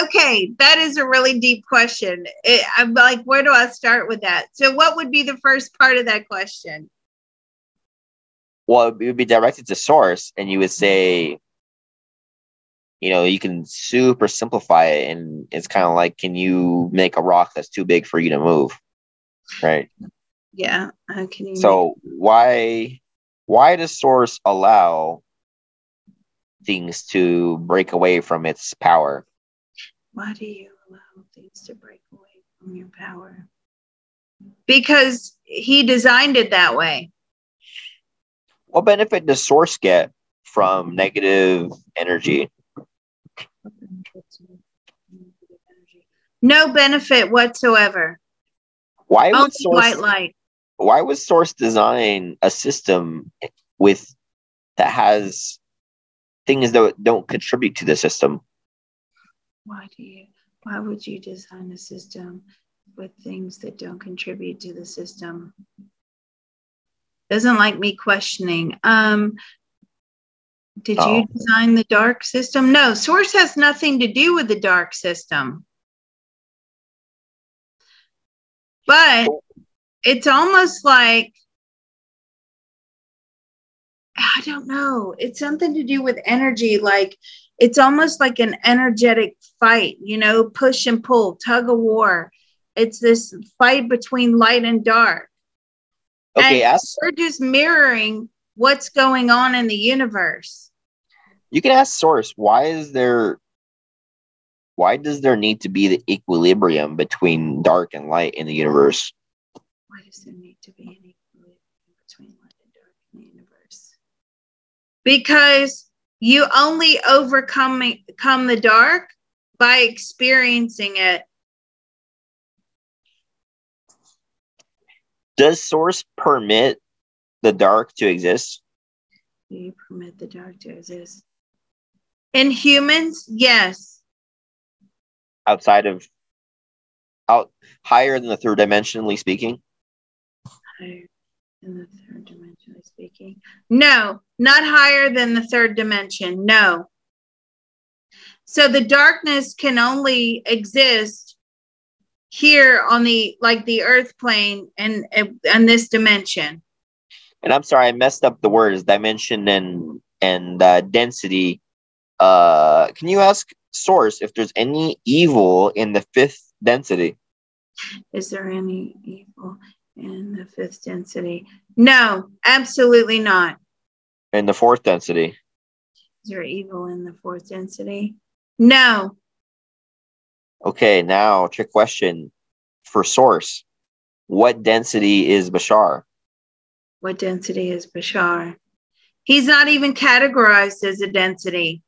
Okay, that is a really deep question. I'm like, where do I start with that? So what would be the first part of that question? Well, it would be directed to source, and you would say, you can super simplify it, and it's kind of like, can you make a rock that's too big for you to move? Right? Yeah. Can you so why does source allow things to break away from its power? Why do you allow things to break away from your power? Because he designed it that way. What benefit does source get from negative energy? No benefit whatsoever. Why only would source white light? Why would source design a system that has things that don't contribute to the system? Why would you design a system with things that don't contribute to the system? Doesn't like me questioning. Did you design the dark system? No, source has nothing to do with the dark system. But it's almost like, I don't know. It's something to do with energy. Like, it's almost like an energetic fight, push and pull, tug of war. It's this fight between light and dark. Okay, and we're just mirroring what's going on in the universe. You can ask source, why does there need to be the equilibrium between dark and light in the universe? Why does there need to be an equilibrium between light and dark in the universe? Because you only overcome the dark by experiencing it. Does source permit the dark to exist? Do you permit the dark to exist? In humans, yes. Higher than the third dimensionally speaking? Higher than the third dimensionally speaking? No, not higher than the third dimension. No. So the darkness can only exist here on the earth plane and this dimension. And I'm sorry, I messed up the words dimension and density. Can you ask source if there's any evil in the fifth density? Is there any evil in the fifth density? No, absolutely not. In the fourth density? Is there evil in the fourth density? No. Okay, now trick question. for source, what density is Bashar? What density is Bashar? He's not even categorized as a density.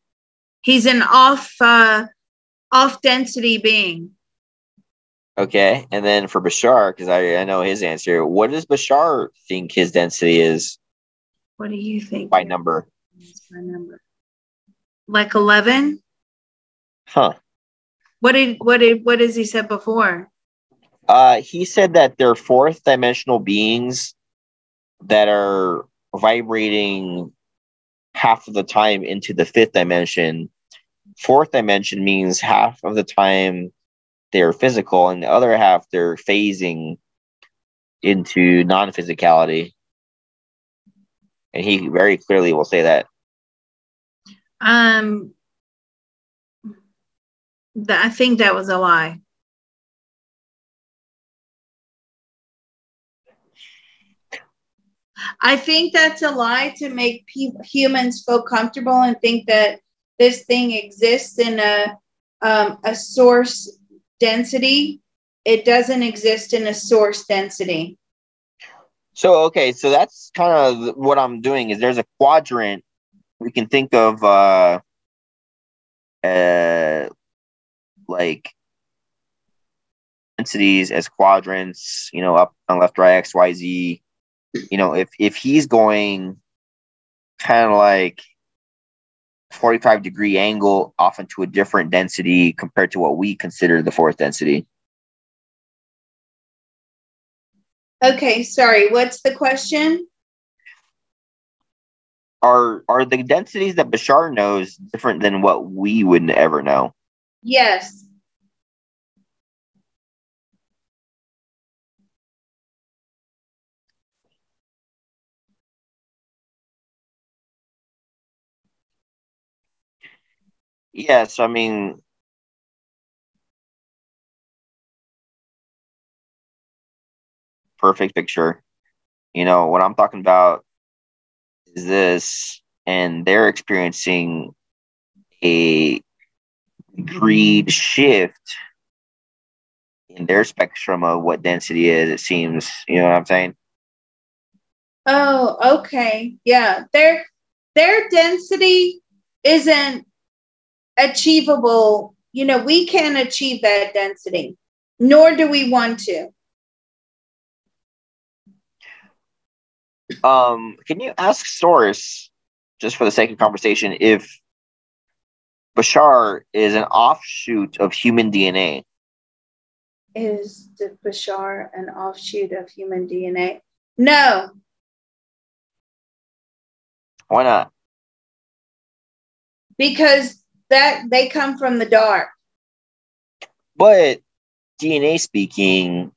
He's an off density being. Okay, and then for Bashar, because I know his answer, what does Bashar think his density is? What do you think? By number. By number. Like 11? Huh. What has he said before? He said that they're fourth dimensional beings that are vibrating half of the time into the fifth dimension. Fourth dimension means half of the time they're physical, and the other half they're phasing into non-physicality. And he very clearly will say that. I think that was a lie. I think that's a lie to make humans feel comfortable and think that this thing exists in a source density. It doesn't exist in a source density. So, okay, so that's kind of what I'm doing is there's a quadrant. We can think of like densities as quadrants, up on left, right, X, Y, Z. If he's going kind of like 45-degree angle off into a different density compared to what we consider the fourth density. Okay, sorry. What's the question? Are the densities that Bashar knows different than what we would ever know? Yes. Yes, I mean, perfect picture. What I'm talking about is this, and they're experiencing a greed shift in their spectrum of what density is, it seems. You know what I'm saying? Oh, okay. Yeah. Their density isn't achievable. We can't achieve that density, nor do we want to. Can you ask Source, just for the sake of conversation, if Bashar is an offshoot of human DNA? Is the Bashar an offshoot of human DNA? No. Why not? Because they come from the dark. But DNA speaking,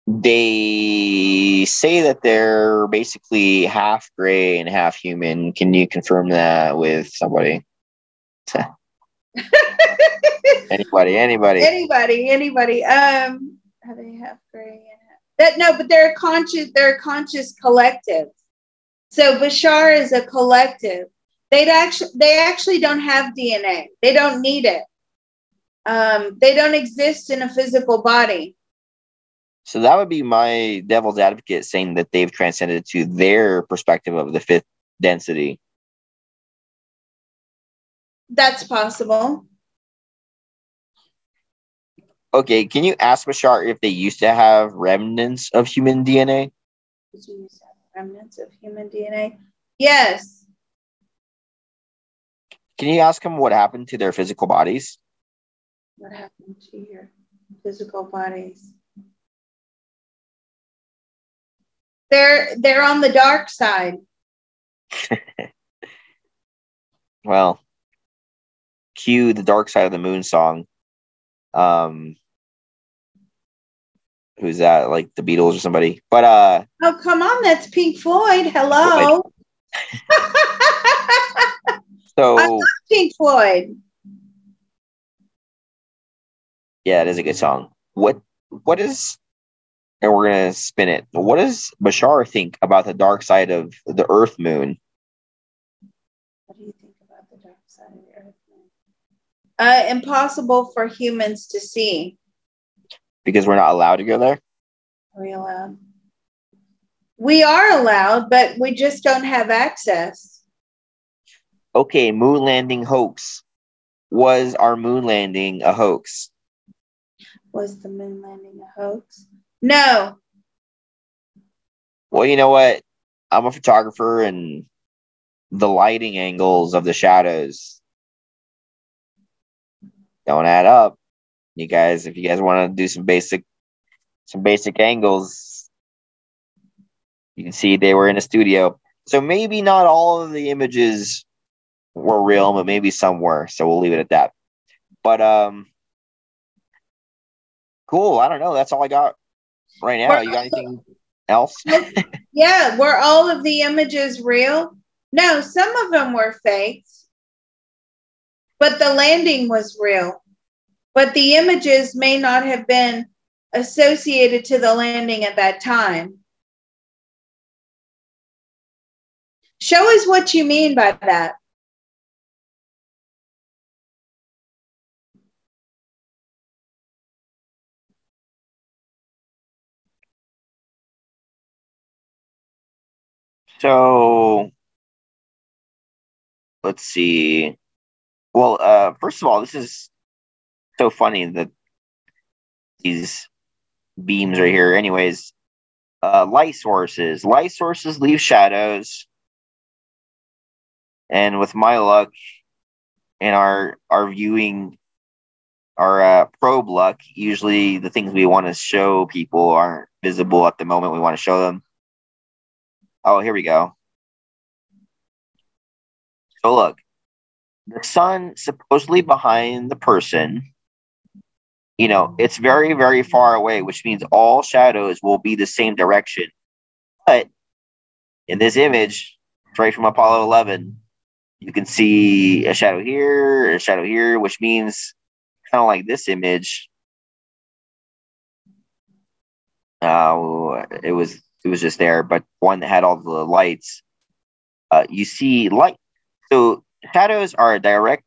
they say that they're basically half gray and half human. Can you confirm that with somebody? Anybody. Are they half gray and that? No, but they're a conscious collective. So Bashar is a collective. They actually don't have DNA. They don't need it. They don't exist in a physical body. So that would be my devil's advocate saying that they've transcended to their perspective of the fifth density. That's possible. Okay, can you ask Bashar if they used to have remnants of human DNA? Did you used to have remnants of human DNA? Yes. Can you ask them what happened to their physical bodies? What happened to your physical bodies? They're on the dark side. Well, cue the Dark Side of the Moon song. Who's that? Like the Beatles or somebody? But oh, come on, that's Pink Floyd. Hello. So I love Pink Floyd. Yeah, it is a good song. What is, and we're gonna spin it. What does Bashar think about the dark side of the Earth Moon? What do you think about the dark side of the Earth Moon? Impossible for humans to see. because we're not allowed to go there? Are we allowed? We are allowed, but we just don't have access. Okay, moon landing hoax. Was our moon landing a hoax? Was the moon landing a hoax? No. Well, you know what? I'm a photographer, and the lighting angles of the shadows don't add up. You guys, if you guys want to do some basic angles, you can see they were in a studio. So maybe not all of the images were real, but maybe some were. So we'll leave it at that. But cool. I don't know. That's all I got right now. You got anything else? Yeah, were all of the images real? No, some of them were fakes, but the landing was real. But the images may not have been associated to the landing at that time. Show us what you mean by that. So let's see. Well, first of all, this is so funny that these beams right here. Anyways, light sources. Light sources leave shadows. And with my luck and our viewing, our probe luck, usually the things we want to show people aren't visible at the moment we want to show them. Oh, here we go. So look, the sun supposedly behind the person, you know, it's very, very far away, which means all shadows will be the same direction. But in this image, right from Apollo 11, you can see a shadow here, which means kind of like this image. It was just there, but one that had all the lights. You see light. So shadows are a direct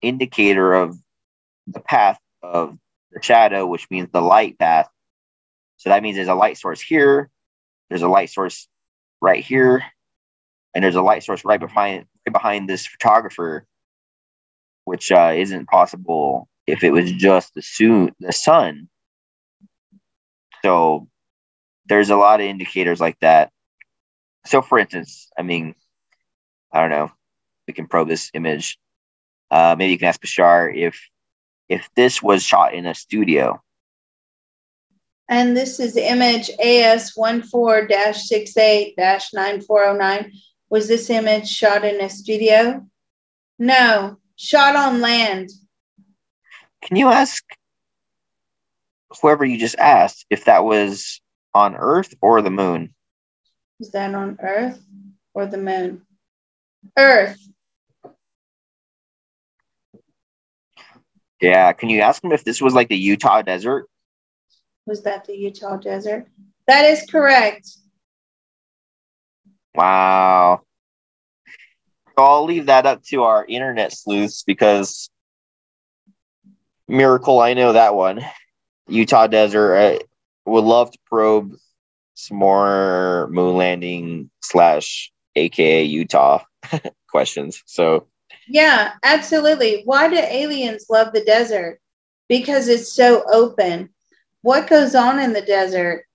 indicator of the path of the shadow, which means the light path. So that means there's a light source here, there's a light source right here, and there's a light source right behind this photographer, which isn't possible if it was just the sun. So there's a lot of indicators like that. So for instance, I mean, I don't know, we can probe this image. Maybe you can ask Bashar if this was shot in a studio. And this is image AS14-68-9409. Was this image shot in a studio? No, shot on land. Can you ask whoever you just asked if that was on Earth or the moon? Is that on Earth or the moon? Earth. Yeah, can you ask him if this was like the Utah desert? Was that the Utah desert? That is correct. Wow. So I'll leave that up to our internet sleuths because Miracle, I know that one. Utah desert. I would love to probe some more moon landing / AKA Utah questions. So yeah, absolutely. Why do aliens love the desert? Because it's so open. What goes on in the desert?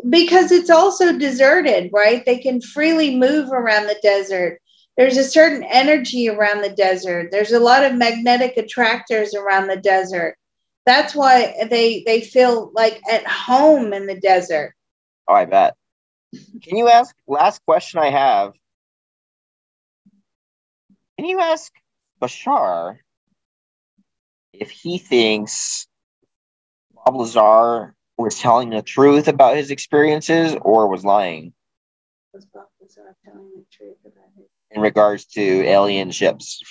Because it's also deserted, right? They can freely move around the desert. There's a certain energy around the desert. There's a lot of magnetic attractors around the desert. That's why they feel like at home in the desert. Oh, I bet. Can you ask, last question I have, can you ask Bashar if he thinks Bob Lazar was telling the truth about his experiences or was lying? Was Bob Lazar telling the truth about it? In regards to alien ships?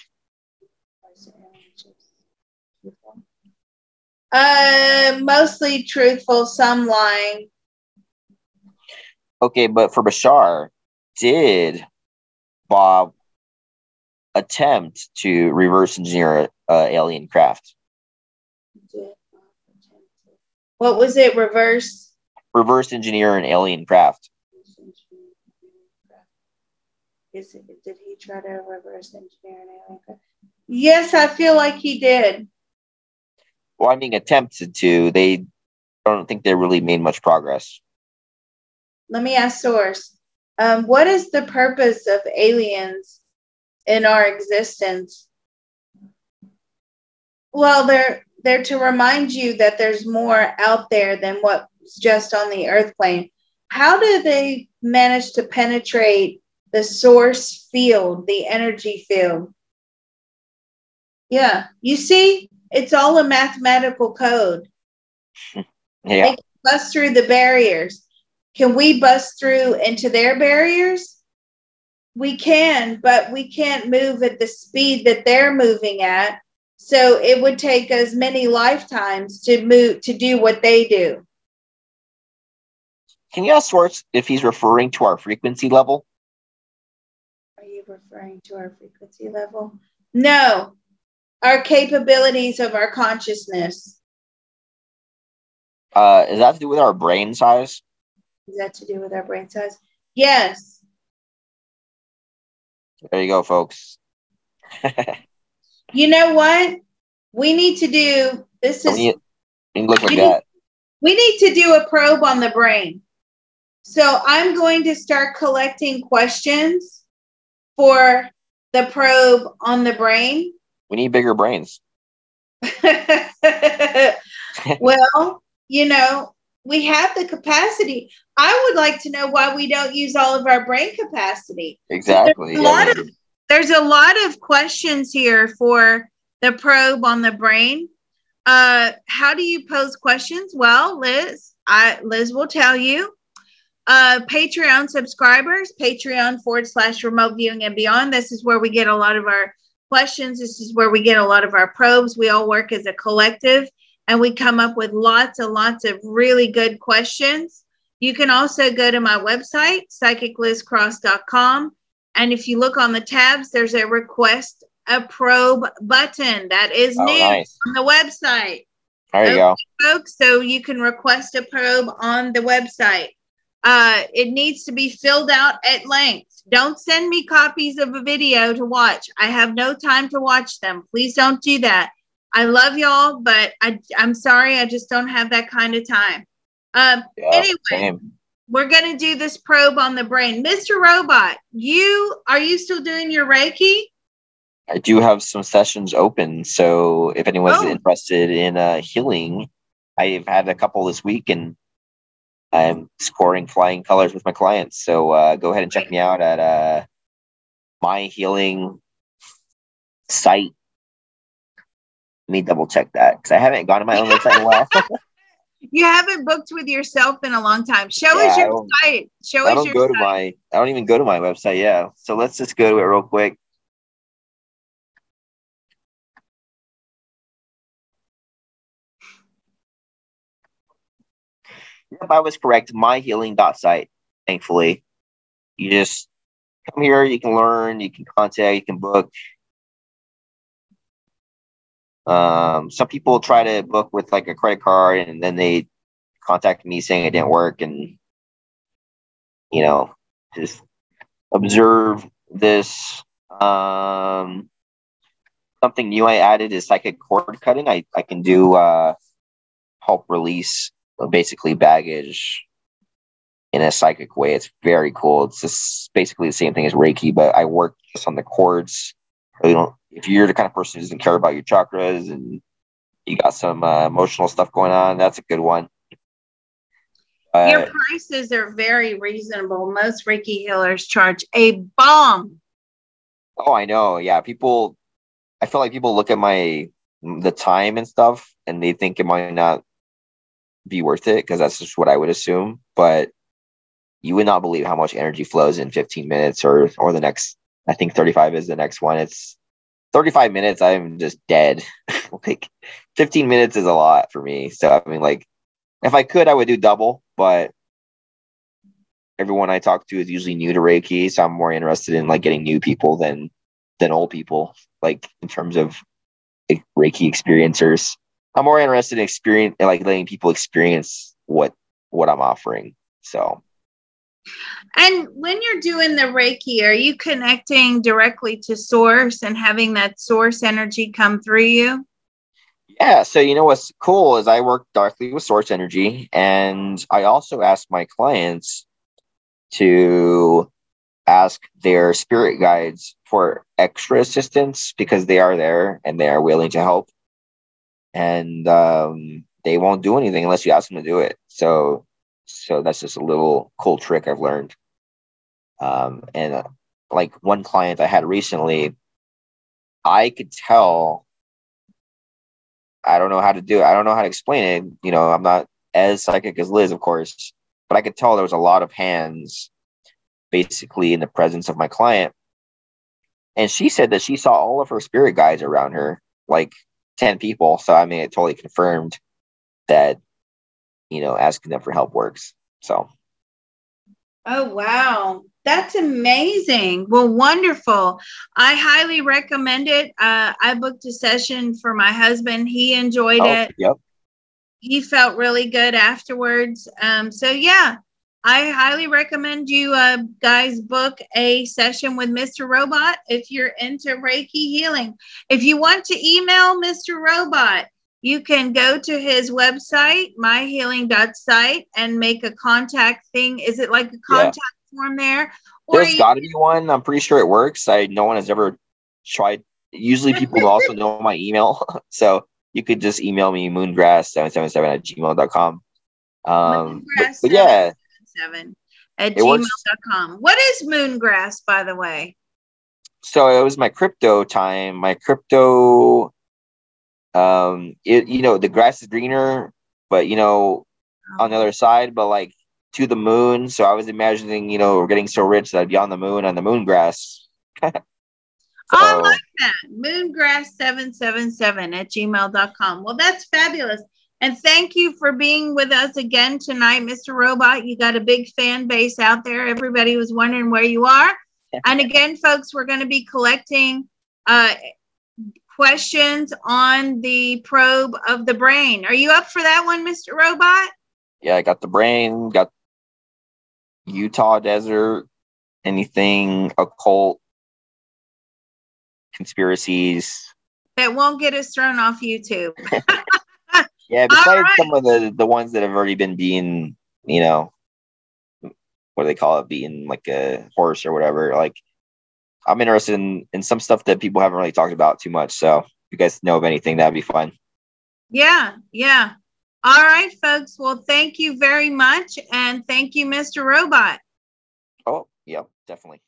Mostly truthful, some lying. Okay, but for Bashar, did Bob attempt to reverse engineer alien craft? Did What was it? Reverse engineer an alien craft. Did he try to reverse engineer an alien craft? Yes, I feel like he did. Well, I mean, attempted to. I don't think they really made much progress. Let me ask Source. What is the purpose of aliens in our existence? Well, they're to remind you that there's more out there than what's just on the Earth plane. How do they manage to penetrate the source field, the energy field? Yeah, you see, it's all a mathematical code. Yeah. They can bust through the barriers. Can we bust through into their barriers? We can, but we can't move at the speed that they're moving at. So it would take us many lifetimes to do what they do. Can you ask Source if he's referring to our frequency level? Are you referring to our frequency level? No, our capabilities of our consciousness. Is that to do with our brain size? Is that to do with our brain size? Yes. There you go, folks. You know what? We need to do this. It looks like that. We need to do a probe on the brain. So I'm going to start collecting questions for the probe on the brain. We need bigger brains. Well, we have the capacity. I would like to know why we don't use all of our brain capacity. Exactly. So there's a lot of questions here for the probe on the brain. How do you pose questions? Well, Liz will tell you. Patreon subscribers, Patreon.com/remote viewing and beyond. This is where we get a lot of our questions. This is where we get a lot of our probes. We all work as a collective and we come up with lots and lots of really good questions. You can also go to my website, psychiclizcross.com. And if you look on the tabs, there's a request a probe button that is new on the website. There you go, folks. So you can request a probe on the website. It needs to be filled out at length. Don't send me copies of a video to watch. I have no time to watch them. Please don't do that. I love y'all, but I'm sorry. I just don't have that kind of time. Anyway, same. We're going to do this probe on the brain. Mr. Robot, are you still doing your Reiki? I do have some sessions open. So if anyone's interested in healing, I've had a couple this week and I'm scoring flying colors with my clients. So go ahead and check me out at my healing site. Let me double check that because I haven't gone to my own website in a while. You haven't booked with yourself in a long time. Show us your site. I don't even go to my website. Yeah. So let's just go to it real quick. Yep, I was correct. myhealing.site. Thankfully, you just come here. You can learn. You can contact. You can book. Some people try to book with like a credit card, and then they contact me saying it didn't work, and just observe this. Something new I added is psychic cord cutting. I can do help release basically baggage in a psychic way. It's very cool. It's just basically the same thing as Reiki, but I work just on the cords. If you're the kind of person who doesn't care about your chakras and you got some emotional stuff going on, that's a good one. Your prices are very reasonable. Most Reiki healers charge a bomb. Oh, I know. Yeah, I feel like people look at the time and stuff and they think it might not be worth it because that's just what I would assume. But you would not believe how much energy flows in 15 minutes or the next, I think 35 is the next one. It's 35 minutes. I'm just dead. Like 15 minutes is a lot for me. So, I mean, like if I could, I would do double, but everyone I talk to is usually new to Reiki. So I'm more interested in like getting new people than old people, like in terms of like, Reiki experiencers. I'm more interested in experience, like letting people experience what I'm offering. So. And when you're doing the Reiki, are you connecting directly to source and having that source energy come through you? Yeah, so you know what's cool is I work directly with source energy, and I also ask my clients to ask their spirit guides for extra assistance because they are there and they are willing to help, and they won't do anything unless you ask them to do it. So that's just a little cool trick I've learned. And like one client I had recently, I could tell. I don't know how to do it. I don't know how to explain it. You know, I'm not as psychic as Liz, of course, but I could tell there was a lot of hands basically in the presence of my client. And she said that she saw all of her spirit guides around her, like 10 people. So, I mean, it totally confirmed that, asking them for help works. So, Oh, wow. That's amazing. Well, wonderful. I highly recommend it. I booked a session for my husband. He enjoyed oh, it. yep. He felt really good afterwards. So, yeah, I highly recommend you guys book a session with Mr. Robot if you're into Reiki healing. If you want to email Mr. Robot, you can go to his website, myhealing.site, and make a contact thing. Is it like a Yeah. contact form there? Or There's got to be one. I'm pretty sure it works. No one has ever tried. Usually people also know my email. So you could just email me moongrass777 at gmail.com. But yeah, moongrass777 at it works. gmail.com. What is moongrass, by the way? So it was my crypto time. My crypto, the grass is greener, but on the other side, but like to the moon. So I was imagining, we're getting so rich that I'd be on the moon on the moon grass. I like that. Moongrass777 at gmail.com. Well, that's fabulous. And thank you for being with us again tonight, Mr. Robot. You got a big fan base out there. Everybody was wondering where you are. And again, folks, we're going to be collecting questions on the probe of the brain. Are you up for that one, Mr. Robot? Yeah, I got the brain, got Utah desert, anything occult, conspiracies. That won't get us thrown off YouTube. Yeah, besides some of the ones that have already been being, what do they call it, being like a horse or whatever. Like, I'm interested in some stuff that people haven't really talked about too much. So if you guys know of anything, that'd be fun. Yeah. All right, folks. Well, thank you very much. And thank you, Mr. Robot. Oh, yeah, definitely.